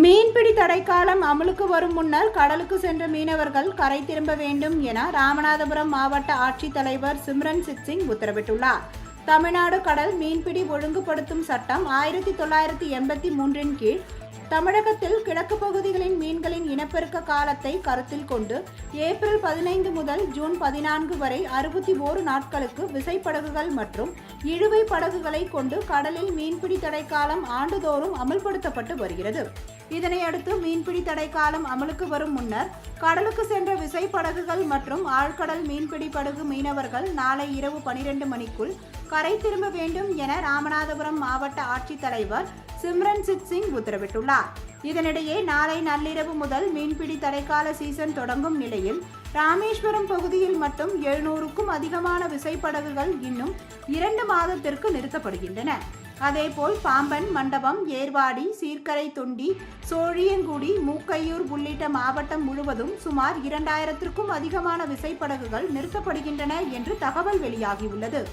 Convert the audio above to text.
மீன்பிடி தடைக்காலம் அமலுக்கு வரும் முன்னர் கடலுக்கு சென்ற மீனவர்கள் கரை திரும்ப வேண்டும் என ராமநாதபுரம் மாவட்ட ஆட்சித்தலைவர் சிம்ரன்ஜித் சிங் உத்தரவிட்டுள்ளார். தமிழ்நாடு கடல் மீன்பிடி ஒழுங்குபடுத்தும் சட்டம் 1983 கீழ் தமிழகத்தில் கிழக்கு பகுதிகளின் மீன்களின் இனப்பெருக்க காலத்தை கருத்தில் கொண்டு ஏப்ரல் 15 முதல் ஜூன் 14 வரை 61 நாட்களுக்கு விசைப்படகுகள் மற்றும் இழுவை படகுகளை கொண்டு கடலில் மீன்பிடி தடைக்காலம் ஆண்டுதோறும் அமல்படுத்தப்பட்டு வருகிறது. இதனையடுத்து மீன்பிடி தடைக்காலம் அமலுக்கு வரும் முன்னர் கடலுக்கு சென்ற விசைப்படகுகள் மற்றும் ஆழ்கடல் மீன்பிடி படகு மீனவர்கள் நாளை இரவு 12 மணிக்குள் கரை திரும்ப வேண்டும் என ராமநாதபுரம் மாவட்ட ஆட்சித்தலைவர் சிம்ரன்ஜித் சிங் உத்தரவிட்டுள்ளார். இதனிடையே நாளை நள்ளிரவு முதல் மீன்பிடி தடைக்கால சீசன் தொடங்கும் நிலையில் ராமேஸ்வரம் பகுதியில் மட்டும் 700க்கும் அதிகமான விசைப்படகுகள் இன்னும் 2 மாதத்திற்கு நிறுத்தப்படுகின்றன. அதேபோல் பாம்பன், மண்டபம், ஏர்வாடி, சீர்கரை தொண்டி, சோழியங்குடி, மூக்கையூர் உள்ளிட்ட மாவட்டம் முழுவதும் சுமார் 2000க்கும் அதிகமான விசைப்படகுகள் நிறுத்தப்படுகின்றன என்று தகவல் வெளியாகியுள்ளது.